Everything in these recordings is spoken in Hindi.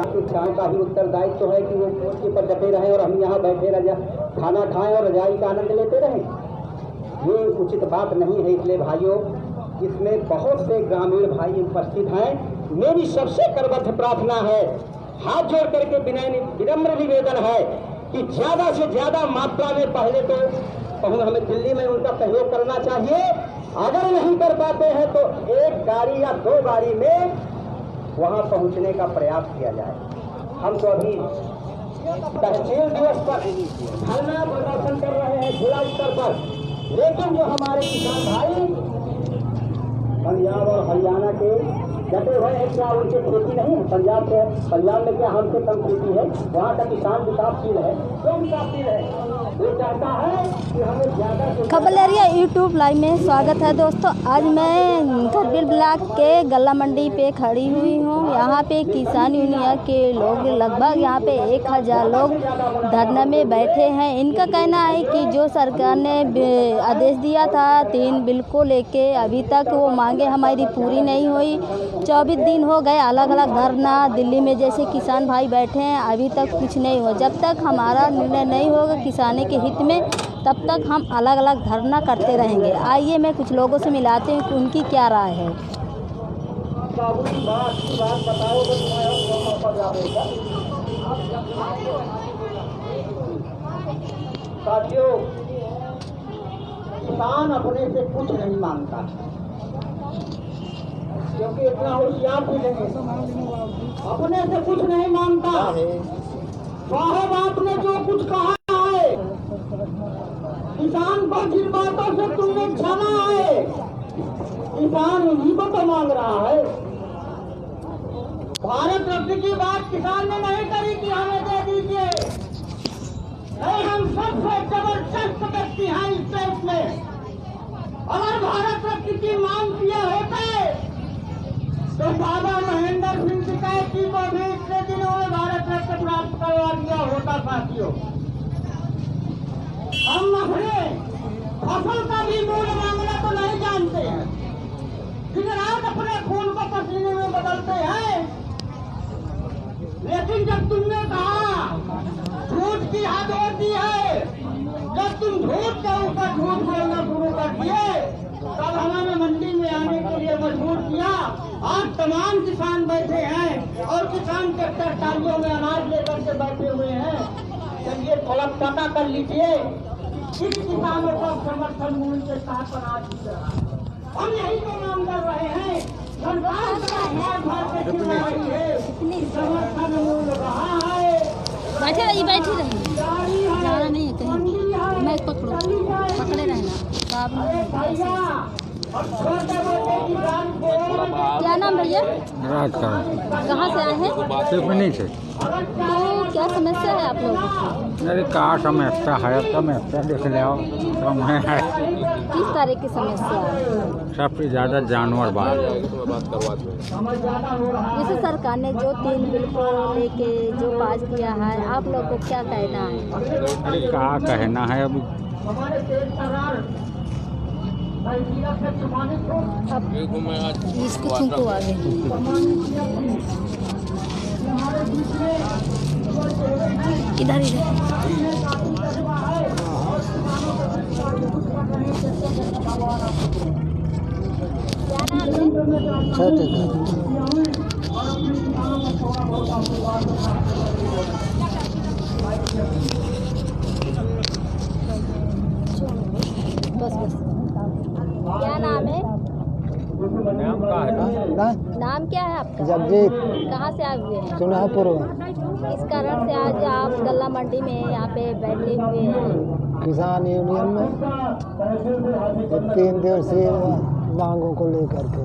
कि किसान का ही उत्तरदायित्व है कि वो उसके पर डटे रहें और हम यहाँ बैठे खाना खाएं और रजाई का आनंद लेते रहें। ये उचित बात नहीं है। इसलिए भाइयों, इसमें बहुत से ग्रामीण भाई उपस्थित हैं। मेरी सबसे करबद्ध प्रार्थना है, हाथ जोड़ करके विनम्र निवेदन है कि ज्यादा से ज्यादा मात्रा में पहले तो हमें दिल्ली में उनका सहयोग करना चाहिए। अगर नहीं कर पाते हैं तो एक गाड़ी या 2 गाड़ी में वहां पहुंचने का प्रयास किया जाए। हम तो अभी तहसील दिवस पर धरना प्रदर्शन कर रहे हैं जिला स्तर पर, लेकिन जो हमारे किसान भाई पंजाब और हरियाणा के डटे हुए हैं, क्या उनकी खेती नहीं है? पंजाब में क्या हमसे कम खेती है? वहाँ का किसान विकासशील है, क्यों विकासशील है? वो चाहता है कि हमें ज्यादा खबर लहरिया यूट्यूब लाइव में स्वागत है दोस्तों। आज मैं खरबिल ब्लॉक के गल्ला मंडी पे खड़ी हुई हूँ। यहाँ पे किसान यूनियन के लोग लगभग यहाँ पे 1000 लोग धरने में बैठे हैं। इनका कहना है कि जो सरकार ने आदेश दिया था 3 बिल को लेके, अभी तक वो मांगे हमारी पूरी नहीं हुई। 24 दिन हो गए अलग अलग धरना दिल्ली में जैसे किसान भाई बैठे हैं, अभी तक कुछ नहीं हो। जब तक हमारा निर्णय नहीं होगा किसानी के हित में, तब तक हम अलग अलग धरना करते रहेंगे। आइए मैं कुछ लोगों से मिलाते हैं कि उनकी क्या राय है। साथियों, किसान अपने से कुछ नहीं मांगता, क्योंकि इतना होशियार भी नहीं, अपने से कुछ नहीं मांगता। साहब आपने जो कुछ कहा है, किसान को जिन बातों से तुमने छाना है, किसान उन्हीं को तो मांग रहा है। भारत रत्न की बात किसान ने नहीं करी कि हमें दे दीजिए। नहीं, हम सबसे जबरदस्त व्यक्ति हैं इस देश में। अगर भारत रत्न की मांग किए होते तो बाबा महेंद्र सिंह टिकैती को भी इतने दिनों में भारत रत्न प्राप्त करवा दिया होता। साथियों, हम अपने फसल का भी मूल्य मांगना तो नहीं जानते हैं, दिन रात अपने खून को पसीने में बदलते हैं। लेकिन जब तुमने कहा झूठ की हद होती है, जब तुम झूठ के ऊपर झूठ बोलना शुरू कर दिए, तब हमें मंडी में आने के लिए मजबूर किया। आज तमाम किसान बैठे हैं और किसान ट्रैक्टर ट्रालियों में अनाज लेकर के बैठे हुए हैं। चलिए थोड़ा पता कर लीजिए किस किसानों को समर्थन मूल्य के साथ अनाज मिल रहा है। हम यही तो मांग कर रहे हैं। सरकार समर्थन मूल्य रहा है। बैठे रहिए, बैठे रहिए, जाना नहीं है कहीं। मैं पकड़े रहना। क्या नाम भैया? राज का। कहाँ से आए हैं? सिर्फ से। तो क्या समस्या है आप लोगों की? अरे कहाँ समस्या है, समस्या देख लो है। किस तरह की समस्या है? सबसे ज़्यादा जानवर बात। जैसे सरकार ने जो 3 बिल को लेके जो पास किया है, आप लोग को क्या कहना है? अरे क्या कहना है अभी। अब इसको छुपो आगे। इधर बस क्या नाम है? नाम क्या है आपका? जगजीत। कहाँ से आए हुए हैं? चुनापुर। इस कारण से आज आप गल्ला मंडी में यहाँ पे बैठे हुए हैं। किसान यूनियन में 3 दिवसीय मांगों को लेकर के।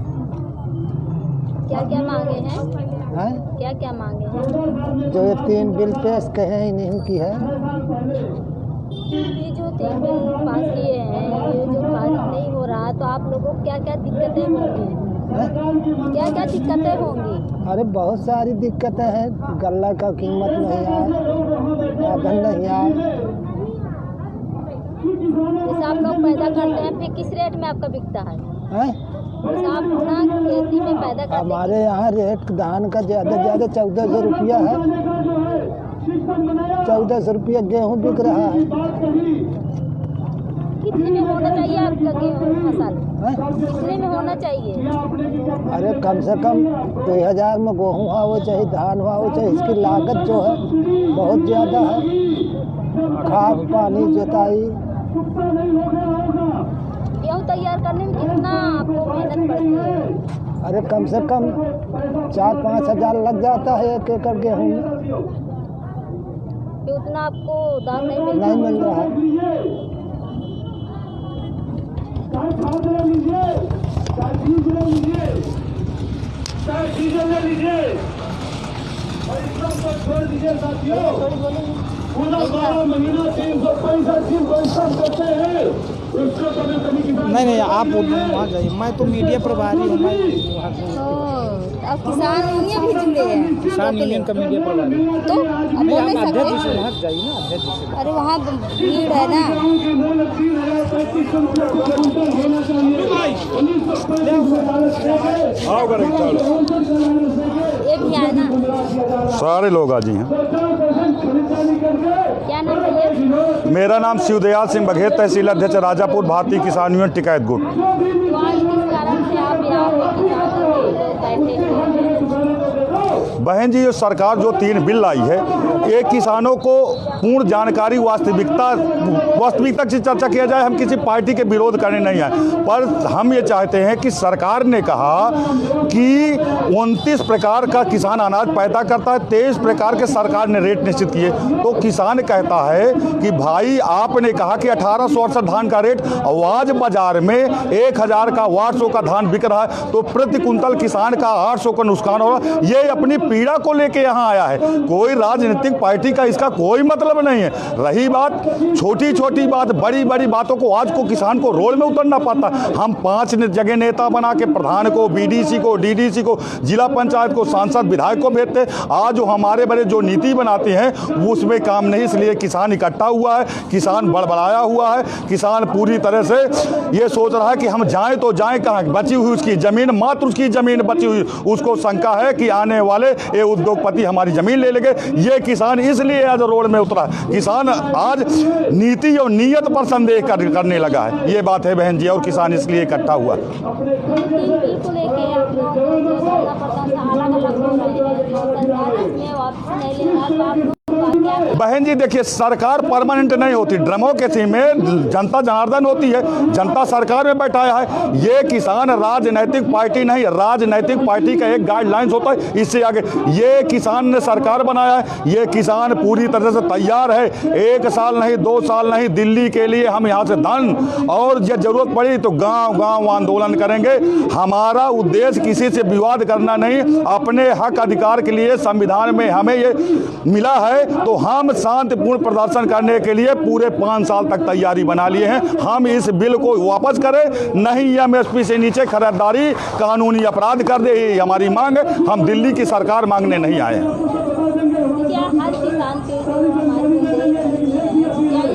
क्या क्या मांगे हैं? क्या क्या मांगे हैं? जो ये 3 बिल पेश कहे ही नहीं की है। ये जो 3 बिल पास किए हैं, ये जो पास नहीं हो रहा, तो आप लोगों को क्या क्या दिक्कतें होंगी? क्या क्या दिक्कतें होंगी? अरे बहुत सारी दिक्कतें हैं। गल्ला का कीमत नहीं आए, साधन नहीं आए। जैसे आप लोग पैदा करते हैं, फिर किस रेट में आपका बिकता है? आप अपना खेती में पैदा करते हैं? हमारे यहाँ रेट धान का ज़्यादा से ज़्यादा 1400 रुपया है। 1400 रुपया गेहूँ बिक रहा है। कितने में होना चाहिए आपका गेहूँ फसल? हैं? कितने में होना चाहिए? अरे कम से कम 2000 में गेहूँ हो चाहे धान हो चाहे, इसकी लागत जो है बहुत ज़्यादा है। खाद पानी जोताई। गेहूँ तैयार करने में कितना आपको मेहनत पड़ती है? अरे कम से कम 4-5 हज़ार लग जाता है 1 एकड़ गेहूँ में। कि उतना आपको दाम नहीं मिलता? नहीं मिल रहा है। नहीं आप वहाँ जाइए, मैं तो मीडिया प्रभारी हूँ। मैं अब किसान यूनियन भी जुड़े हैं? किसान यूनियन का मीडिया प्रभारी। तो अब बोल नहीं अध्यक्ष सकते? से वहाँ जाइए ना, अध्यक्ष से। अरे वहाँ भीड़ है ना। ये भी है ना? सारे लोग आज ही हैं। क्या नाम है? मेरा नाम शिवदयाल सिंह बघेल, तहसील अध्यक्ष राजापुर, भारतीय किसान यूनियन टिकैत गुट। तो आज किस कारण से आप यहाँ पे बैठे हैं? बहन जी, ये सरकार जो 3 बिल लाई है, ये किसानों को पूर्ण जानकारी वास्तविकता से चर्चा किया जाए। हम किसी पार्टी के विरोध करने नहीं आए, पर हम ये चाहते हैं कि सरकार ने कहा कि 29 प्रकार का किसान अनाज पैदा करता है, 23 प्रकार के सरकार ने रेट निश्चित किए। तो किसान कहता है कि भाई आपने कहा कि 1868 धान का रेट, आज बाजार में 1000 का 800 का धान बिक रहा है, तो प्रति कुंतल किसान का 800 का नुकसान हो रहा है। ये अपनी पीड़ा को लेके यहाँ आया है। कोई राजनीतिक पार्टी का इसका कोई मतलब नहीं है। रही बात छोटी छोटी बात, बड़ी बड़ी बातों को आज को किसान को रोड में उतरना पड़ता। हम 5 जगह नेता बना के प्रधान को, बीडीसी को, डीडीसी को, जिला पंचायत को, सांसद विधायक को भेजते। आज जो हमारे बड़े जो नीति बनाते हैं वो उसमें काम नहीं, इसलिए किसान इकट्ठा हुआ है, किसान बड़बड़ाया हुआ है। किसान पूरी तरह से ये सोच रहा है कि हम जाएं तो जाएं कहाँ, बची हुई उसकी ज़मीन, मात्र उसकी ज़मीन बची हुई, उसको शंका है कि आने वाले ये उद्योगपति हमारी ज़मीन ले लेंगे। ये किसान इसलिए आज रोड में उतरा। किसान आज नीति और नीयत पर संदेह करने लगा है। ये बात है बहन जी, और किसान इसलिए इकट्ठा हुआ। बहन जी देखिए, सरकार परमानेंट नहीं होती, डेमोक्रेसी में जनता जनार्दन होती है। जनता सरकार में बैठाया है। ये किसान राजनैतिक पार्टी नहीं, राजनैतिक पार्टी का एक गाइडलाइंस होता है, इससे आगे ये किसान ने सरकार बनाया है। ये किसान पूरी तरह से तैयार है। 1 साल नहीं, 2 साल नहीं, दिल्ली के लिए हम यहाँ से धन, और जब जरूरत पड़ी तो गांव गांव आंदोलन करेंगे। हमारा उद्देश्य किसी से विवाद करना नहीं, अपने हक अधिकार के लिए संविधान में हमें ये मिला है, तो हम शांतिपूर्ण प्रदर्शन करने के लिए पूरे 5 साल तक तैयारी बना लिए हैं। हम इस बिल को वापस करें, नहीं एमएसपी से नीचे खरीदारी कानूनी अपराध कर दे, ये हमारी मांग है। हम दिल्ली की सरकार मांगने नहीं आए हैं। क्या हर किसान के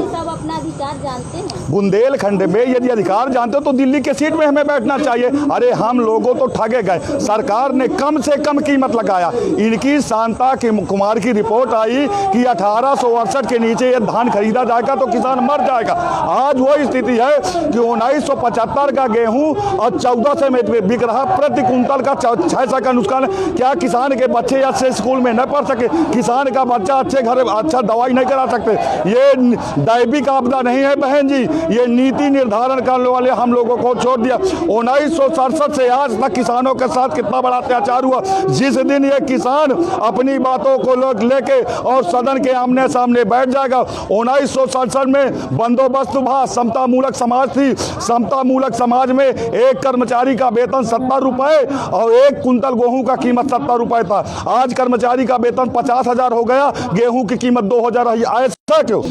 सब अपना अधिकार जानते हैं? बुंदेलखंड में यदि अधिकार जानते हो तो दिल्ली के सीट में हमें बैठना चाहिए। अरे हम लोगों तो ठगे गए। सरकार ने कम से कम कीमत लगाया। इनकी शांता कुमार की रिपोर्ट आई कि 1868 के नीचे ये धान खरीदा जाएगा तो किसान मर जाएगा। आज वो स्थिति है कि 1975 का गेहूं और 1400 में बिक रहा, प्रति कुंतल का 600 का नुकसान। क्या किसान के बच्चे अच्छे स्कूल में न पढ़ सके? किसान का बच्चा अच्छे घर अच्छा दवाई नहीं करा सकते? ये दैविक आपदा नहीं है बहन जी, ये नीति निर्धारण करने वाले हम लोगों को छोड़ दिया। 1967 से आज तक किसानों के साथ कितना बड़ा अत्याचार हुआ। जिस दिन ये किसान अपनी बातों को लेके और सदन के आमने सामने बैठ जाएगा। 1967 में बंदोबस्त हुआ, समता मूलक समाज थी। समता मूलक समाज में एक कर्मचारी का वेतन 70 रुपए और 1 कुंतल गेहूं का कीमत 70 रुपए था। आज कर्मचारी का वेतन 50,000 हो गया, गेहूं की कीमत 2,000 है। ऐसा क्यों?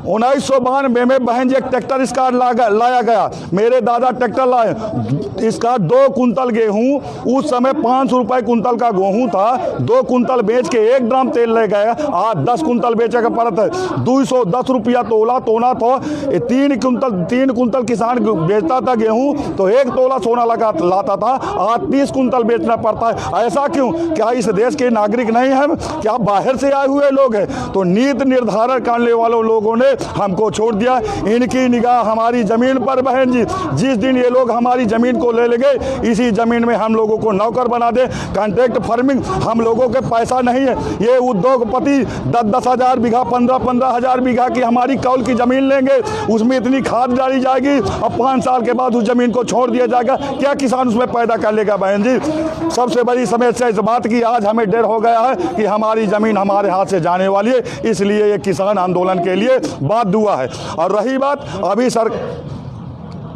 1992 में बहन जी एक ट्रैक्टर इसका लाया गया। मेरे दादा ट्रैक्टर लाए, इसका 2 कुंतल गेहूं, उस समय 500 रुपये कुंतल का गेहूं था। 2 कुंतल बेच के 1 ड्रम तेल ले गए। आज 10 कुंतल बेचे का पड़त है, 210 रुपया तोला तोना। तो 3 कुंतल किसान बेचता था गेहूं तो 1 तोला सोना लाता था। आज 30 कुंतल बेचना पड़ता है। ऐसा क्यों? क्या इस देश के नागरिक नहीं हैं? क्या बाहर से आए हुए लोग हैं? तो नीति निर्धारण करने वालों लोगों ने हमको छोड़ दिया। इनकी निगाह हमारी ज़मीन पर बहन जी। जिस दिन ये लोग हमारी ज़मीन को ले लेंगे, इसी ज़मीन में हम लोगों को नौकर बना दे। कॉन्ट्रैक्ट फार्मिंग हम लोगों के पैसा नहीं है। ये उद्योगपति 10-10 हज़ार बीघा 15-15 हज़ार बीघा की हमारी कौल की ज़मीन लेंगे, उसमें इतनी खाद डाली जाएगी और 5 साल के बाद उस ज़मीन को छोड़ दिया जाएगा। क्या किसान उसमें पैदा कर लेगा बहन जी? सबसे बड़ी समस्या इस बात की आज हमें डर हो गया है कि हमारी ज़मीन हमारे हाथ से जाने वाली है, इसलिए ये किसान आंदोलन के लिए बात हुआ है। और रही बात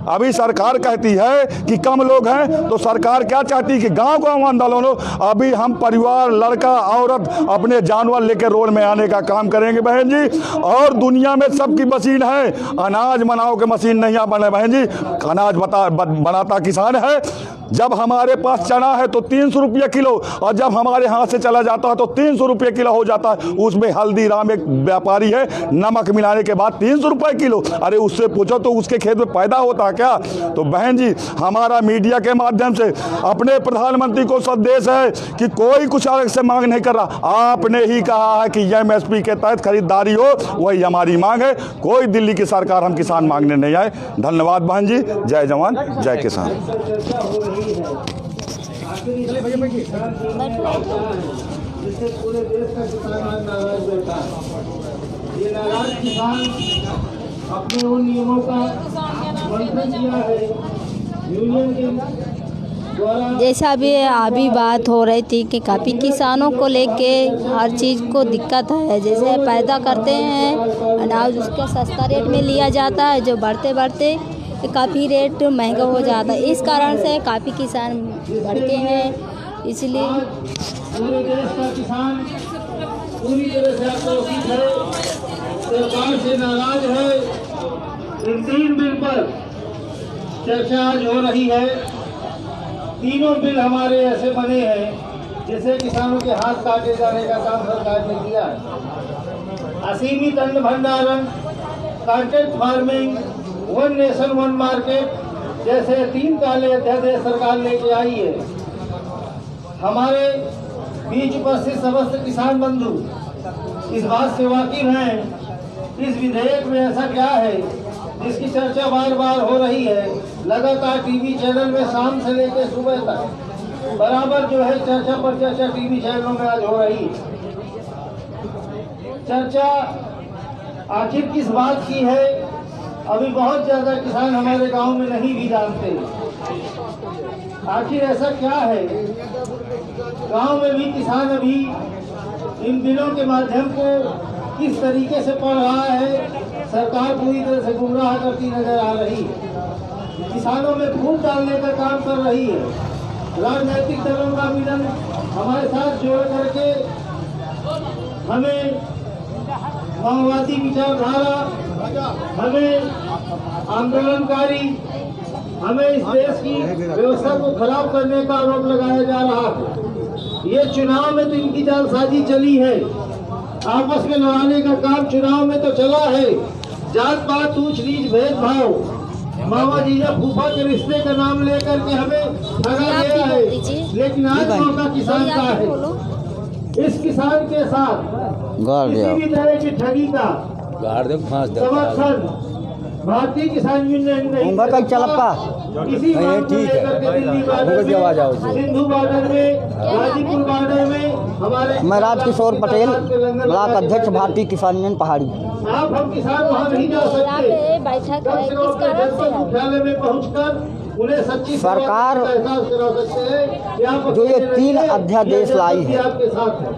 अभी सरकार कहती है कि कम लोग हैं, तो सरकार क्या चाहती है कि गांव-गांव आंदोलन हो। अभी हम परिवार, लड़का, औरत अपने जानवर लेकर रोड में आने का काम करेंगे बहन जी। और दुनिया में सबकी मशीन है, अनाज बनाओ के मशीन नहीं बने बहन जी। अनाज बनाता किसान है। जब हमारे पास चना है तो 300 रुपये किलो, और जब हमारे हाथ से चला जाता है तो 300 रुपये किलो हो जाता है। उसमें हल्दीराम एक व्यापारी है, नमक मिलाने के बाद 300 रुपये किलो। अरे उससे पूछो तो उसके खेत में पैदा होता क्या? तो बहन जी, हमारा मीडिया के माध्यम से अपने प्रधानमंत्री को संदेश है कि कोई कुछ अलग से मांग नहीं कर रहा। आपने ही कहा है कि MSP के तहत खरीदारी हो, वही हमारी मांग है। कोई दिल्ली की सरकार हम किसान मांगने नहीं आए। धन्यवाद बहन जी। जय जवान जय किसान। जिससे पूरे देश का किसान आज नाराज बैठा है। ये नाराज किसान अपने उन नियमों का उल्लंघन किया है यूनियन के द्वारा। जैसा अभी बात हो रही थी कि काफ़ी किसानों को लेके हर चीज़ को दिक्कत है। जैसे पैदा करते हैं अनाज, उसका सस्ता रेट में लिया जाता है, जो बढ़ते बढ़ते काफ़ी रेट महंगा हो जाता है। इस कारण से काफ़ी किसान भड़के हैं। इसलिए पूरे देश का किसान पूरी तरह से आक्रोशित है, सरकार से नाराज है। इन 3 बिल पर चर्चा आज हो रही है। तीनों बिल हमारे ऐसे बने हैं जिससे किसानों के हाथ काटे जाने का काम सरकार ने किया है। असीमित अन्न भंडारण, कॉन्ट्रैक्ट फार्मिंग, 1 नेशन 1 मार्केट जैसे 3 काले अध्यादेश सरकार लेके आई है। हमारे बीच उपस्थित समस्त किसान बंधु इस बात से वाकिफ हैं, इस विधेयक में ऐसा क्या है जिसकी चर्चा बार बार हो रही है। लगातार टीवी चैनल में शाम से लेकर सुबह तक बराबर जो है चर्चा पर चर्चा टीवी चैनलों में आज हो रही है। चर्चा आखिर किस बात की है, अभी बहुत ज्यादा किसान हमारे गांव में नहीं भी जानते। आखिर ऐसा क्या है, गांव में भी किसान अभी इन बिलों के माध्यम को किस तरीके से पढ़ रहा है, सरकार पूरी तरह से गुमराह करती नजर आ रही है। किसानों में फूट डालने का काम कर रही है। राजनीतिक दलों का मिलन हमारे साथ जोड़ करके हमें माओवादी विचारधारा, हमें आंदोलनकारी, हमें इस देश की व्यवस्था को खराब करने का आरोप लगाया जा रहा है। ये चुनाव में तो इनकी जालसाजी चली है, आपस में लड़ाने का काम चुनाव में तो चला है। जात पात, ऊंच नीच, भेदभाव, मामा जीजा फूफा के रिश्ते का नाम लेकर के हमें ठगा गया है। लेकिन आज मौका किसान का है। इस किसान के साथ किसी भी तरह की ठगी का समर्थन भारतीय किसान यूनियन नहीं करता। इसी बात को लेकर के दिल्ली बॉर्डर में, सिंधु बॉर्डर में, गाजीपुर बॉर्डर में हमारे मैं राजकिशोर पटेल, ब्लॉक अध्यक्ष भारतीय किसान यूनियन पहाड़ी। आप हम किसान वहाँ नहीं जा सकते। मुख्यालय में पहुँचकर उन्हें सच्ची सरकार एहसास करा सकते हैं कि आप जो ये 3 अध्यादेश लाई है आपके साथ है।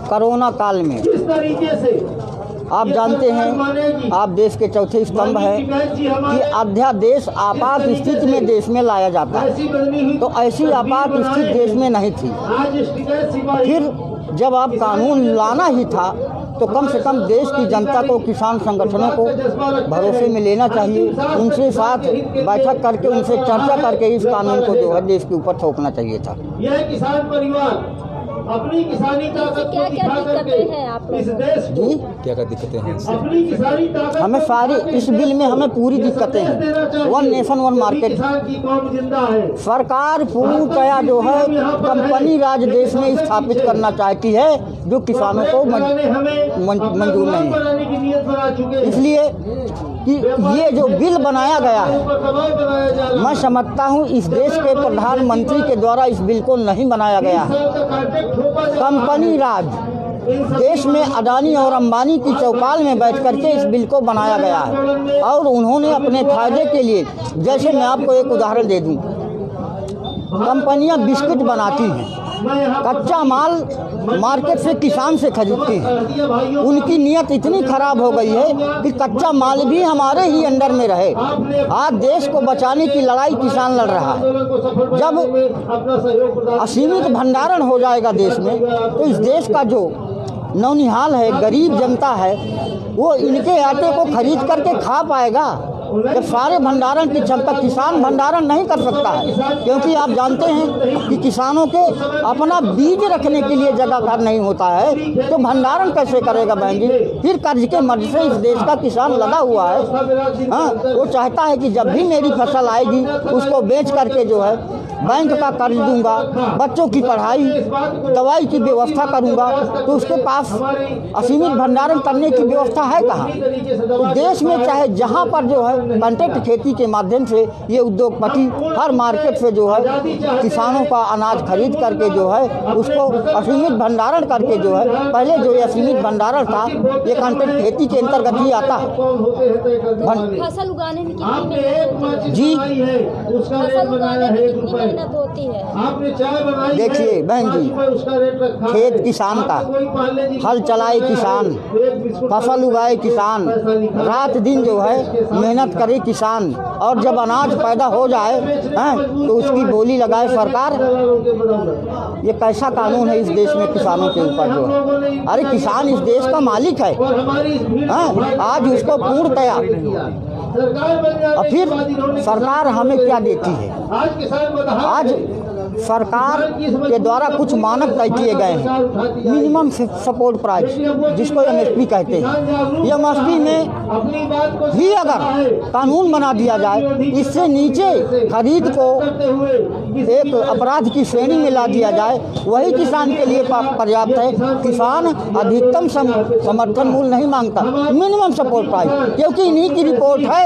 कोरोना काल में, किस तरीके से आप जानते हैं आप देश के चौथे स्तंभ है कि अध्यादेश आपात स्थिति में देश में लाया जाता है। तो ऐसी आपात स्थिति देश में नहीं थी। फिर जब आप कानून लाना ही था तो कम से कम देश की जनता को, किसान संगठनों को भरोसे में लेना चाहिए। उनसे साथ बैठक करके, उनसे चर्चा करके इस कानून को जो है देश के ऊपर थोपना चाहिए था। यह किसान परिवार अपनी किसानी ताकत को दिखा करके इस देश को क्या दिक्कतें हैं? अपनी किसानी ताकत हमें सारी इस बिल में हमें पूरी दिक्कतें हैं। वन नेशन वन मार्केट, किसान की कौम जिंदा है। सरकार पूर्णतया जो है कंपनी राज देश में स्थापित करना चाहती है, जो किसानों को मंजूर नहीं है। इसलिए कि ये जो बिल बनाया गया है, मैं समझता हूँ इस देश के प्रधानमंत्री के द्वारा इस बिल को नहीं बनाया गया है। कंपनी राज देश में अडानी और अंबानी की चौपाल में बैठ करके इस बिल को बनाया गया है और उन्होंने अपने फायदे के लिए, जैसे मैं आपको एक उदाहरण दे दूं, कंपनियां बिस्किट बनाती हैं, कच्चा माल मार्केट से किसान से खरीदती हैं। उनकी नीयत इतनी खराब हो गई है कि कच्चा माल भी हमारे ही अंडर में रहे। आज देश को बचाने की लड़ाई किसान लड़ रहा है। जब असीमित भंडारण हो जाएगा देश में, तो इस देश का जो नौनिहाल है, गरीब जनता है, वो इनके आटे को खरीद करके खा पाएगा। जब सारे भंडारण की क्षमता, किसान भंडारण नहीं कर सकता है, क्योंकि आप जानते हैं कि किसानों के अपना बीज रखने के लिए जगह घर नहीं होता है, तो भंडारण कैसे करेगा बहन जी? फिर कर्ज के मर्ज से इस देश का किसान लगा हुआ है। हाँ, वो चाहता है कि जब भी मेरी फसल आएगी उसको बेच करके जो है बैंक का कर्ज दूंगा, बच्चों की पढ़ाई, दवाई की व्यवस्था करूंगा, तो उसके पास असीमित भंडारण करने की व्यवस्था है कहाँ? तो देश में चाहे जहाँ पर जो है कॉन्ट्रैक्ट खेती के माध्यम से ये उद्योगपति हर मार्केट से जो है किसानों का अनाज खरीद करके जो है उसको असीमित भंडारण करके जो है, पहले जो ये असीमित भंडारण था ये कॉन्ट्रैक्ट खेती के अंतर्गत ही आता है। फसल उगाने में कितनी मेहनत जी फसल उगाने में कितनी मेहनत होती है? देखिए बहन जी, खेत किसान का, हल चलाए किसान, फसल उगाए किसान, रात दिन जो है मेहनत करे किसान, और जब अनाज पैदा हो जाए तो उसकी बोली लगाए सरकार। ये कैसा कानून है इस देश में किसानों के ऊपर जो है? अरे किसान इस देश का मालिक है, आज उसको पूर्णतया, और फिर सरकार हमें क्या देती है? आज सरकार के द्वारा कुछ मानक तय किए गए हैं, मिनिमम सपोर्ट प्राइस जिसको MSP कहते हैं। MSP में भी अगर कानून बना दिया जाए, इससे नीचे खरीद को एक अपराध की श्रेणी में ला दिया जाए, वही किसान के लिए पर्याप्त है। किसान अधिकतम समर्थन मूल्य नहीं मांगता, मिनिमम सपोर्ट प्राइस, क्योंकि इन्हीं की रिपोर्ट है,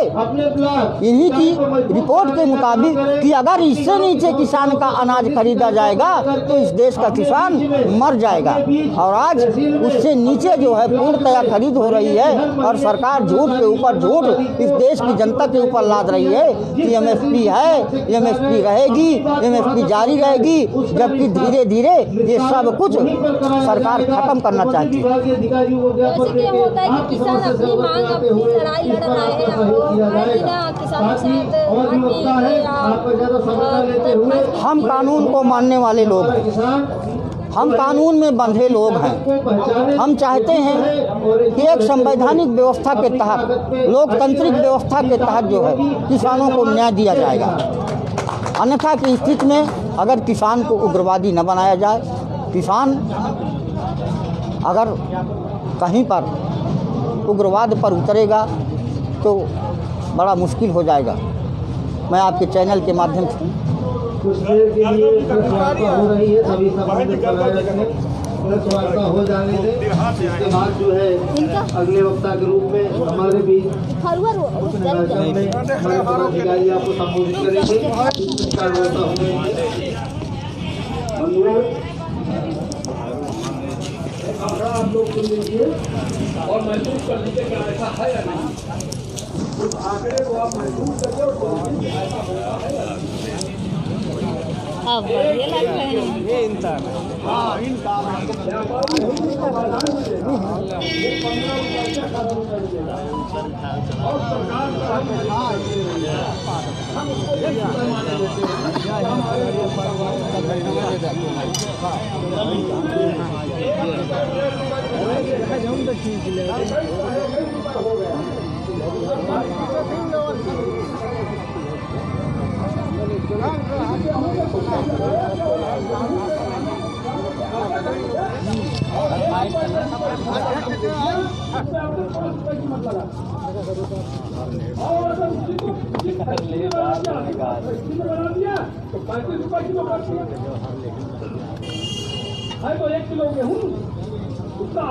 इन्हीं की रिपोर्ट के मुताबिक कि अगर इससे नीचे किसान का अनाज खरीदा जाएगा तो इस देश का किसान मर जाएगा। और आज उससे नीचे जो है पूर्णतया खरीद हो रही है, और सरकार झूठ के ऊपर झूठ इस देश की जनता के ऊपर लाद रही है कि MSP है, MSP रहेगी, MSP जारी रहेगी, जबकि धीरे धीरे ये सब कुछ सरकार खत्म करना चाहती है। जैसे कि होता है कि किसान अपनी मांग, अपनी लड़ाई लड़ रहे हैं, किसानों के साथ हम कानून को मानने वाले लोग हैं, हम कानून में बंधे लोग हैं। हम चाहते हैं कि एक संवैधानिक व्यवस्था के तहत, लोकतांत्रिक व्यवस्था के तहत जो है किसानों को न्याय दिया जाएगा। अन्यथा की स्थिति में अगर किसान को उग्रवादी न बनाया जाए, किसान अगर कहीं पर उग्रवाद पर उतरेगा तो बड़ा मुश्किल हो जाएगा। मैं आपके चैनल के माध्यम से कुछ देर के लिए प्रेस वार्ता हो रही है, सभी संबंधित बनाए रखें, प्रेस वार्ता हो जाने दें। इसके बाद जो है अगले वक्ता के रूप में हमारे भी अधिकारी आपको संबोधित करेंगे। आप लोग सुन लीजिए और महसूस कर लीजिए कि ऐसा है या नहीं। उस आंकड़े को आप महसूस करिए और ऐसा होता है या नहीं। अब बढ़िया लग रहे हैं ये इंसान हाँ, इनका तो 1 किलो गेहूँ